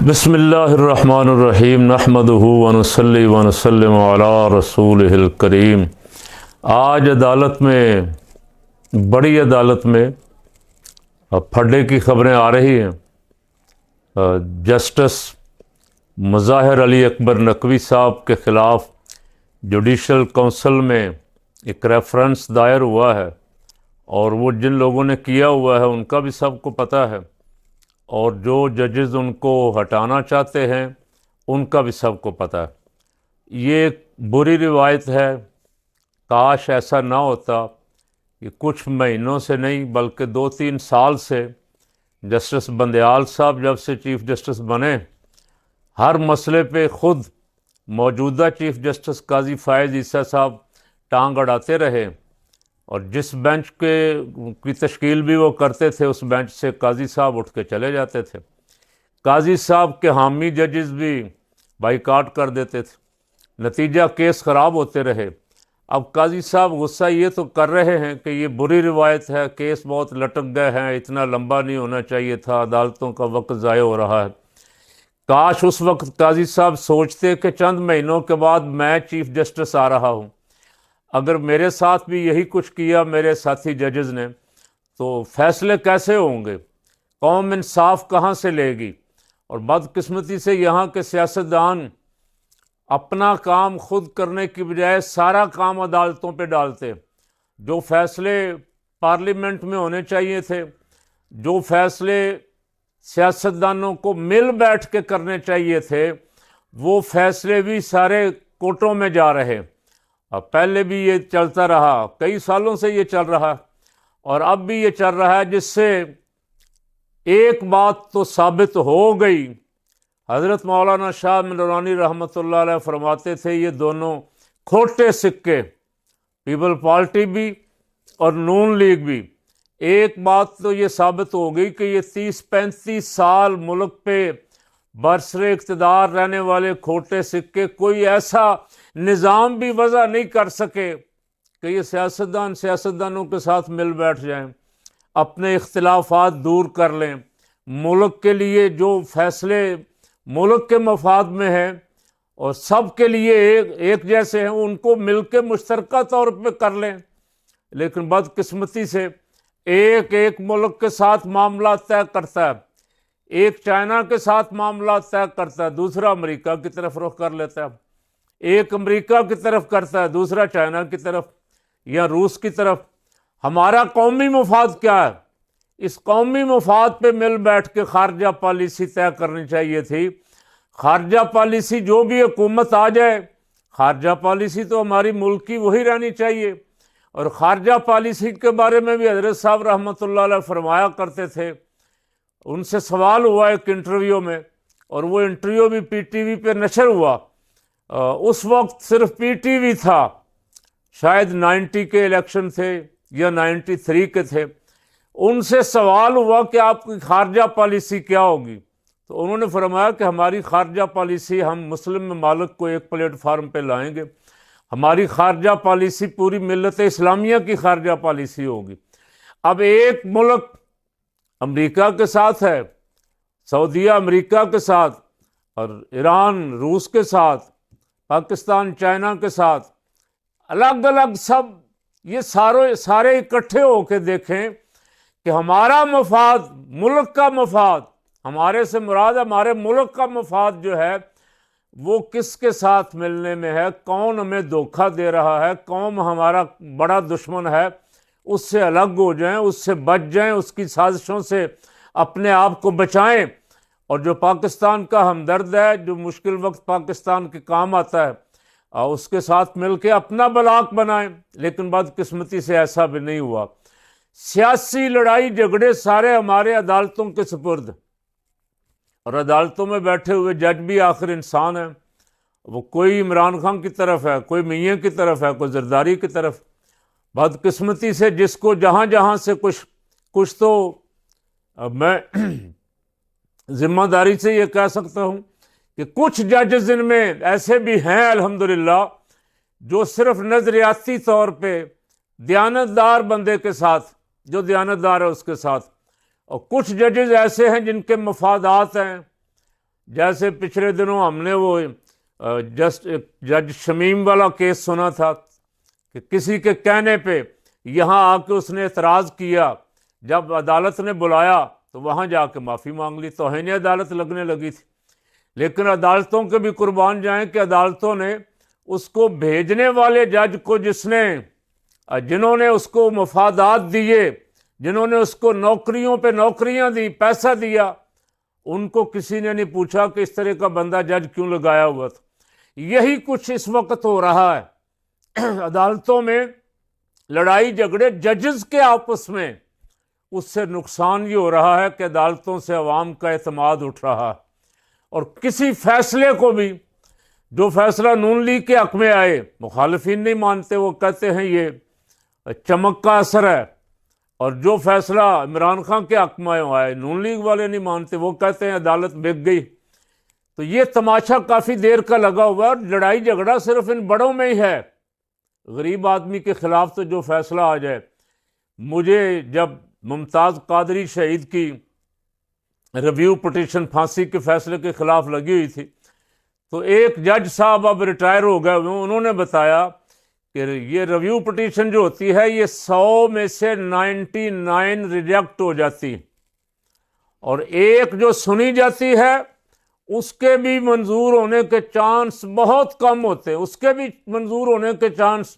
بسم اللہ الرحمن الرحیم نحمدہ ونصلی ونسلم علی رسولہ الکریم۔ آج عدالت میں، بڑی عدالت میں پھڈے کی خبریں آ رہی ہیں۔ جسٹس مظاہر علی اکبر نقوی صاحب کے خلاف جوڈیشل کونسل میں ایک ریفرنس دائر ہوا ہے، اور وہ جن لوگوں نے کیا ہوا ہے ان کا بھی سب کو پتہ ہے، اور جو ججز ان کو ہٹانا چاہتے ہیں ان کا بھی سب کو پتہ ہے۔ یہ ایک بری روایت ہے، کاش ایسا نہ ہوتا کہ کچھ مہینوں سے نہیں بلکہ 2-3 سال سے جسٹس بندیال صاحب جب سے چیف جسٹس بنے، ہر مسئلے پہ خود موجودہ چیف جسٹس قاضی فائز عیسیٰ صاحب ٹانگ اڑاتے رہے، اور جس بینچ کی تشکیل بھی وہ کرتے تھے اس بینچ سے قاضی صاحب اٹھ کے چلے جاتے تھے۔ قاضی صاحب کے حامی ججز بھی بائیکاٹ کر دیتے تھے، نتیجہ کیس خراب ہوتے رہے۔ اب قاضی صاحب غصہ یہ تو کر رہے ہیں کہ یہ بری روایت ہے، کیس بہت لٹک گئے ہیں، اتنا لمبا نہیں ہونا چاہیے تھا، عدالتوں کا وقت ضائع ہو رہا ہے۔ کاش اس وقت قاضی صاحب سوچتے کہ چند مہینوں کے بعد میں چیف جسٹس آ رہا ہوں، اگر میرے ساتھ بھی یہی کچھ کیا میرے ساتھی ججز نے تو فیصلے کیسے ہوں گے، قوم انصاف کہاں سے لے گی؟ اور بدقسمتی سے یہاں کے سیاستدان اپنا کام خود کرنے کی بجائے سارا کام عدالتوں پہ ڈالتے۔ جو فیصلے پارلیمنٹ میں ہونے چاہیے تھے، جو فیصلے سیاستدانوں کو مل بیٹھ کے کرنے چاہیے تھے، وہ فیصلے بھی سارے کورٹوں میں جا رہے۔ اب پہلے بھی یہ چلتا رہا، کئی سالوں سے یہ چل رہا، اور اب بھی یہ چل رہا ہے، جس سے ایک بات تو ثابت ہو گئی۔ حضرت مولانا شاہ نورانی رحمۃ اللہ علیہ فرماتے تھے یہ دونوں کھوٹے سکے، پیپل پارٹی بھی اور نون لیگ بھی۔ ایک بات تو یہ ثابت ہو گئی کہ یہ 30-35 سال ملک پہ برسر اقتدار رہنے والے کھوٹے سکے کوئی ایسا نظام بھی وضع نہیں کر سکے کہ یہ سیاستدانوں کے ساتھ مل بیٹھ جائیں، اپنے اختلافات دور کر لیں، ملک کے لیے جو فیصلے ملک کے مفاد میں ہیں اور سب کے لیے ایک جیسے ہیں ان کو مل کے مشترکہ طور پہ کر لیں۔ لیکن بدقسمتی سے ایک ملک کے ساتھ معاملات طے کرتا ہے، ایک چائنا کے ساتھ معاملات طے کرتا ہے، دوسرا امریکہ کی طرف رخ کر لیتا ہے، ایک امریکہ کی طرف کرتا ہے، دوسرا چائنا کی طرف یا روس کی طرف۔ ہمارا قومی مفاد کیا ہے؟ اس قومی مفاد پہ مل بیٹھ کے خارجہ پالیسی طے کرنی چاہیے تھی۔ خارجہ پالیسی جو بھی حکومت آ جائے، خارجہ پالیسی تو ہماری ملک کی وہی رہنی چاہیے، اور خارجہ پالیسی کے بارے میں بھی حضرت صاحب رحمۃ اللہ علیہ فرمایا کرتے تھے۔ ان سے سوال ہوا ایک انٹرویو میں، اور وہ انٹرویو بھی پی ٹی وی پہ نشر ہوا۔ اس وقت صرف پی ٹی وی تھا، شاید 90 کے الیکشن تھے یا 93 کے تھے۔ ان سے سوال ہوا کہ آپ کی خارجہ پالیسی کیا ہوگی؟ تو انہوں نے فرمایا کہ ہماری خارجہ پالیسی، ہم مسلم ممالک کو ایک پلیٹ فارم پہ لائیں گے، ہماری خارجہ پالیسی پوری ملت اسلامیہ کی خارجہ پالیسی ہوگی۔ اب ایک ملک امریکہ کے ساتھ ہے، سعودیہ امریکہ کے ساتھ، اور ایران روس کے ساتھ، پاکستان چائنا کے ساتھ، الگ الگ سب یہ سارے اکٹھے ہو کے دیکھیں کہ ہمارا مفاد، ملک کا مفاد، ہمارے سے مراد ہمارے ملک کا مفاد جو ہے وہ کس کے ساتھ ملنے میں ہے، کون ہمیں دھوکہ دے رہا ہے، کون ہمارا بڑا دشمن ہے، اس سے الگ ہو جائیں، اس سے بچ جائیں، اس کی سازشوں سے اپنے آپ کو بچائیں، اور جو پاکستان کا ہمدرد ہے، جو مشکل وقت پاکستان کے کام آتا ہے، اس کے ساتھ مل کے اپنا بلاک بنائیں۔ لیکن بدقسمتی سے ایسا بھی نہیں ہوا۔ سیاسی لڑائی جھگڑے سارے ہمارے عدالتوں کے سپرد، اور عدالتوں میں بیٹھے ہوئے جج بھی آخر انسان ہیں، وہ کوئی عمران خان کی طرف ہے، کوئی میاں کی طرف ہے، کوئی زرداری کی طرف۔ بدقسمتی سے جس کو جہاں سے کچھ تو میں ذمہ داری سے یہ کہہ سکتا ہوں کہ کچھ ججز ان میں ایسے بھی ہیں الحمدللہ جو صرف نظریاتی طور پہ دیانتدار بندے کے ساتھ، جو دیانتدار ہے اس کے ساتھ، اور کچھ ججز ایسے ہیں جن کے مفادات ہیں، جیسے پچھلے دنوں ہم نے وہ جج شمیم والا کیس سنا تھا کہ کسی کے کہنے پہ یہاں آ کے اس نے اعتراض کیا، جب عدالت نے بلایا تو وہاں جا کے معافی مانگ لی، توہین عدالت لگنے لگی تھی۔ لیکن عدالتوں کے بھی قربان جائیں کہ عدالتوں نے اس کو بھیجنے والے جج کو جنہوں نے اس کو مفادات دیے، جنہوں نے اس کو نوکریوں پہ نوکریاں دی، پیسہ دیا، ان کو کسی نے نہیں پوچھا کہ اس طرح کا بندہ جج کیوں لگایا ہوا تھا۔ یہی کچھ اس وقت ہو رہا ہے عدالتوں میں، لڑائی جھگڑے ججز کے آپس میں، اس سے نقصان یہ ہو رہا ہے کہ عدالتوں سے عوام کا اعتماد اٹھ رہا ہے، اور کسی فیصلے کو بھی، جو فیصلہ نون لیگ کے حق میں آئے، مخالفین نہیں مانتے، وہ کہتے ہیں یہ چمک کا اثر ہے، اور جو فیصلہ عمران خان کے حق میں آئے، نون لیگ والے نہیں مانتے، وہ کہتے ہیں عدالت بک گئی۔ تو یہ تماشا کافی دیر کا لگا ہوا ہے، اور لڑائی جھگڑا صرف ان بڑوں میں ہی ہے، غریب آدمی کے خلاف تو جو فیصلہ آ جائے۔ مجھے جب ممتاز قادری شہید کی ریویو پٹیشن پھانسی کے فیصلے کے خلاف لگی ہوئی تھی، تو ایک جج صاحب اب ریٹائر ہو گئے، انہوں نے بتایا کہ یہ ریویو پٹیشن جو ہوتی ہے یہ 100 میں سے 99 ریجیکٹ ہو جاتی، اور ایک جو سنی جاتی ہے اس کے بھی منظور ہونے کے چانس بہت کم ہوتے، اس کے بھی منظور ہونے کے چانس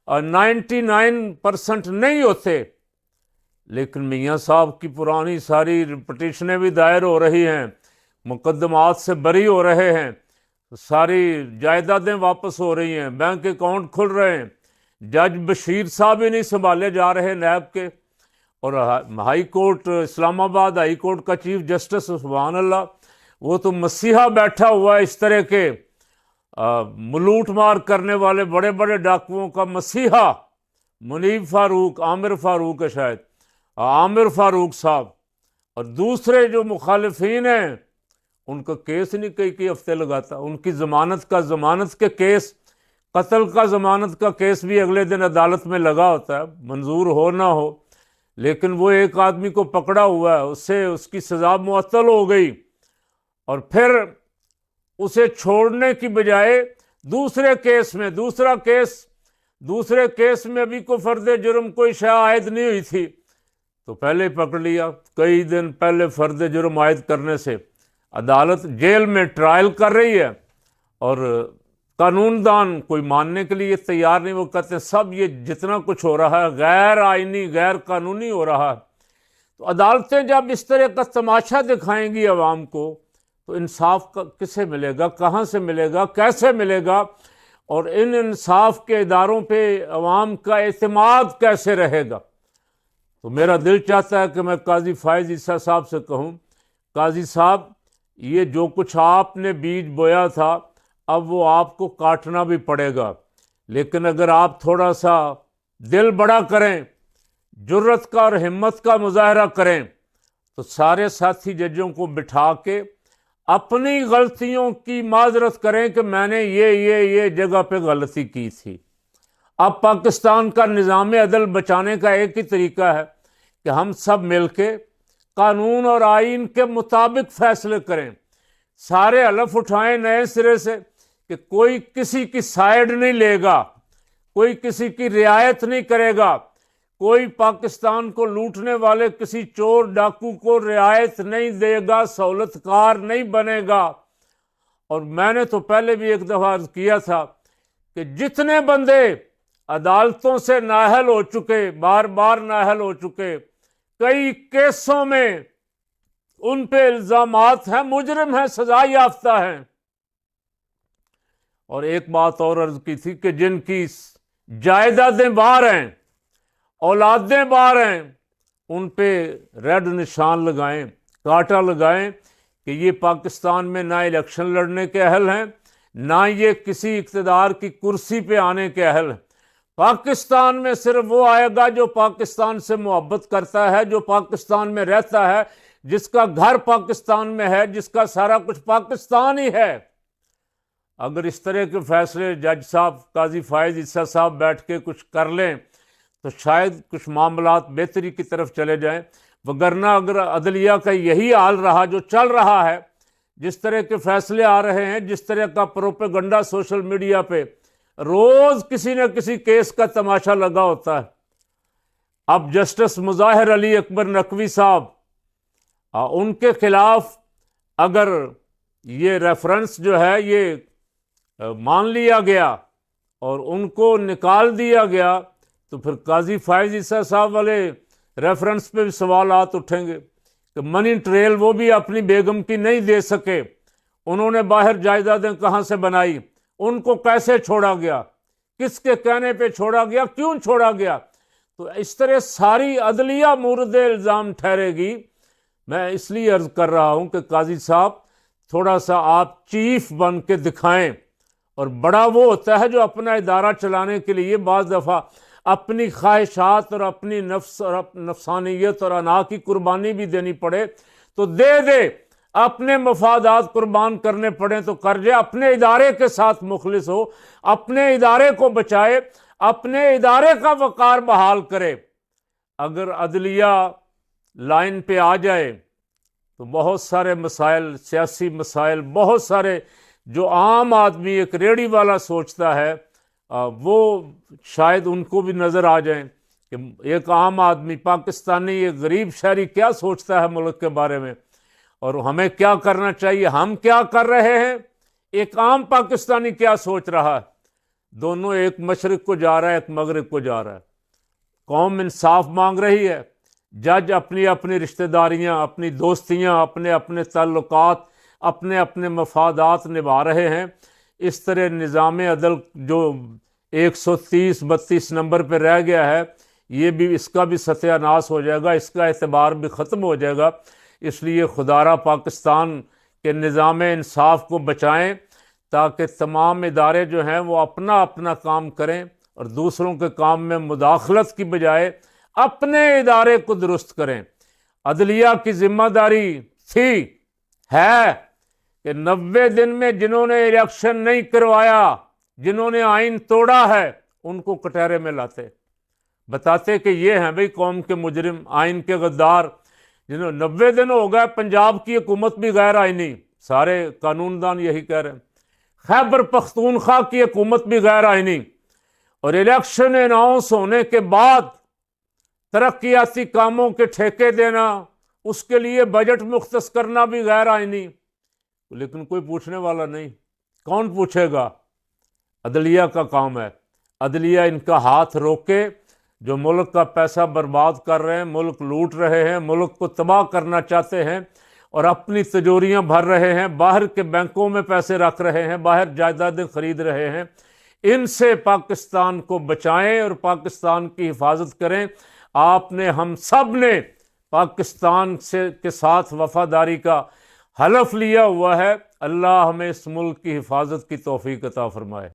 99% نہیں ہوتے۔ لیکن میاں صاحب کی پرانی ساری پٹیشنیں بھی دائر ہو رہی ہیں، مقدمات سے بری ہو رہے ہیں، ساری جائیدادیں واپس ہو رہی ہیں، بینک اکاؤنٹ کھل رہے ہیں، جج بشیر صاحب ہی نہیں سنبھالے جا رہے نیب کے، اور ہائی کورٹ اسلام آباد ہائی کورٹ کا چیف جسٹس، سبحان اللہ، وہ تو مسیحا بیٹھا ہوا ہے اس طرح کے ملوٹ مار کرنے والے بڑے بڑے ڈاکوؤں کا مسیحا، منیب فاروق، عامر فاروق ہے شاید، عامر فاروق صاحب، اور دوسرے جو مخالفین ہیں ان کا کیس نہیں کئی ہفتے لگاتا، ان کی ضمانت کے کیس، قتل کا ضمانت کا کیس بھی اگلے دن عدالت میں لگا ہوتا ہے، منظور ہو نہ ہو، لیکن وہ ایک آدمی کو پکڑا ہوا ہے، اس کی سزا معطل ہو گئی، اور پھر اسے چھوڑنے کی بجائے دوسرے کیس میں ابھی کوئی فرد جرم کوئی شے عائد نہیں ہوئی تھی تو پہلے پکڑ لیا، کئی دن پہلے فرد جرم عائد کرنے سے عدالت جیل میں ٹرائل کر رہی ہے، اور قانون دان کوئی ماننے کے لیے تیار نہیں، وہ کہتے ہیں سب یہ جتنا کچھ ہو رہا ہے غیر آئینی، غیر قانونی ہو رہا ہے۔ تو عدالتیں جب اس طرح کا تماشا دکھائیں گی عوام کو تو انصاف کسے ملے گا، کہاں سے ملے گا، کیسے ملے گا، اور ان انصاف کے اداروں پہ عوام کا اعتماد کیسے رہے گا؟ تو میرا دل چاہتا ہے کہ میں قاضی فائز عیسیٰ صاحب سے کہوں، قاضی صاحب یہ جو کچھ آپ نے بیج بویا تھا اب وہ آپ کو کاٹنا بھی پڑے گا، لیکن اگر آپ تھوڑا سا دل بڑا کریں، جرت کا اور ہمت کا مظاہرہ کریں، تو سارے ساتھی ججوں کو بٹھا کے اپنی غلطیوں کی معذرت کریں کہ میں نے یہ جگہ پہ غلطی کی تھی۔ اب پاکستان کا نظام عدل بچانے کا ایک ہی طریقہ ہے کہ ہم سب مل کے قانون اور آئین کے مطابق فیصلے کریں، سارے حلف اٹھائیں نئے سرے سے کہ کوئی کسی کی سائیڈ نہیں لے گا، کوئی کسی کی رعایت نہیں کرے گا، کوئی پاکستان کو لوٹنے والے کسی چور ڈاکو کو رعایت نہیں دے گا، سہولت کار نہیں بنے گا۔ اور میں نے تو پہلے بھی ایک دفعہ عرض کیا تھا کہ جتنے بندے عدالتوں سے نااہل ہو چکے، بار بار نااہل ہو چکے، کئی کیسوں میں ان پہ الزامات ہیں، مجرم ہیں، سزا یافتہ ہیں۔ اور ایک بات اور عرض کی تھی کہ جن کی جائیدادیں باہر ہیں، اولادیں باہر ہیں، ان پہ ریڈ نشان لگائیں، کاٹا لگائیں کہ یہ پاکستان میں نہ الیکشن لڑنے کے اہل ہیں، نہ یہ کسی اقتدار کی کرسی پہ آنے کے اہل ہیں۔ پاکستان میں صرف وہ آئے گا جو پاکستان سے محبت کرتا ہے، جو پاکستان میں رہتا ہے، جس کا گھر پاکستان میں ہے، جس کا سارا کچھ پاکستان ہی ہے۔ اگر اس طرح کے فیصلے جج صاحب قاضی فائز عیسیٰ صاحب بیٹھ کے کچھ کر لیں تو شاید کچھ معاملات بہتری کی طرف چلے جائیں، وگرنہ اگر عدلیہ کا یہی حال رہا جو چل رہا ہے جس طرح کے فیصلے آ رہے ہیں، جس طرح کا پروپیگنڈا سوشل میڈیا پہ روز کسی نہ کسی کیس کا تماشا لگا ہوتا ہے۔ اب جسٹس مظاہر علی اکبر نقوی صاحب، ان کے خلاف اگر یہ ریفرنس جو ہے یہ مان لیا گیا اور ان کو نکال دیا گیا، تو پھر قاضی فائز عیسیٰ صاحب والے ریفرنس پہ بھی سوالات اٹھیں گے کہ منی ٹریل وہ بھی اپنی بیگم کی نہیں دے سکے، انہوں نے باہر جائیدادیں کہاں سے بنائی، ان کو کیسے چھوڑا گیا، کس کے کہنے پہ چھوڑا گیا، کیوں چھوڑا گیا۔ تو اس طرح ساری عدلیہ مورد الزام ٹھہرے گی۔ میں اس لیے عرض کر رہا ہوں کہ قاضی صاحب تھوڑا سا آپ چیف بن کے دکھائیں، اور بڑا وہ ہوتا ہے جو اپنا ادارہ چلانے کے لیے بعض دفعہ اپنی خواہشات اور اپنی نفس اور نفسانیت اور انا کی قربانی بھی دینی پڑے تو دے، اپنے مفادات قربان کرنے پڑیں تو کر جائے، اپنے ادارے کے ساتھ مخلص ہو، اپنے ادارے کو بچائے، اپنے ادارے کا وقار بحال کرے۔ اگر عدلیہ لائن پہ آ جائے تو بہت سارے مسائل، سیاسی مسائل، بہت سارے جو عام آدمی ایک ریڑھی والا سوچتا ہے وہ شاید ان کو بھی نظر آ جائیں کہ ایک عام آدمی پاکستانی، ایک غریب شہری کیا سوچتا ہے ملک کے بارے میں، اور ہمیں کیا کرنا چاہیے، ہم کیا کر رہے ہیں، ایک عام پاکستانی کیا سوچ رہا ہے۔ دونوں ایک مشرق کو جا رہا ہے، ایک مغرب کو جا رہا ہے۔ قوم انصاف مانگ رہی ہے، جج اپنی اپنی رشتہ داریاں، اپنی دوستیاں، اپنے اپنے تعلقات، اپنے اپنے مفادات نبھا رہے ہیں۔ اس طرح نظام عدل جو 130-32 نمبر پہ رہ گیا ہے، یہ بھی، اس کا بھی ستیہ ناش ہو جائے گا، اس کا اعتبار بھی ختم ہو جائے گا۔ اس لیے خدارہ پاکستان کے نظام انصاف کو بچائیں تاکہ تمام ادارے جو ہیں وہ اپنا اپنا کام کریں اور دوسروں کے کام میں مداخلت کی بجائے اپنے ادارے کو درست کریں۔ عدلیہ کی ذمہ داری ہے کہ 90 دن میں جنہوں نے الیکشن نہیں کروایا، جنہوں نے آئین توڑا ہے، ان کو کٹہرے میں لاتے، بتاتے کہ یہ ہیں بھئی قوم کے مجرم، آئین کے غدار، جنہوں 90 دن ہو گئے۔ پنجاب کی حکومت بھی غیر آئینی، سارے قانون دان یہی کہہ رہے ہیں۔ خیبر پختونخوا کی حکومت بھی غیر آئینی، اور الیکشن اناؤنس ہونے کے بعد ترقیاتی کاموں کے ٹھیکے دینا، اس کے لیے بجٹ مختص کرنا بھی غیر آئینی۔ لیکن کوئی پوچھنے والا نہیں، کون پوچھے گا؟ عدلیہ کا کام ہے۔ عدلیہ ان کا ہاتھ روکے جو ملک کا پیسہ برباد کر رہے ہیں، ملک لوٹ رہے ہیں، ملک کو تباہ کرنا چاہتے ہیں اور اپنی تجوریاں بھر رہے ہیں، باہر کے بینکوں میں پیسے رکھ رہے ہیں، باہر جائیدادیں خرید رہے ہیں۔ ان سے پاکستان کو بچائیں اور پاکستان کی حفاظت کریں۔ آپ نے، ہم سب نے پاکستان کے ساتھ وفاداری کا حلف لیا ہوا ہے۔ اللہ ہمیں اس ملک کی حفاظت کی توفیق عطا فرمائے۔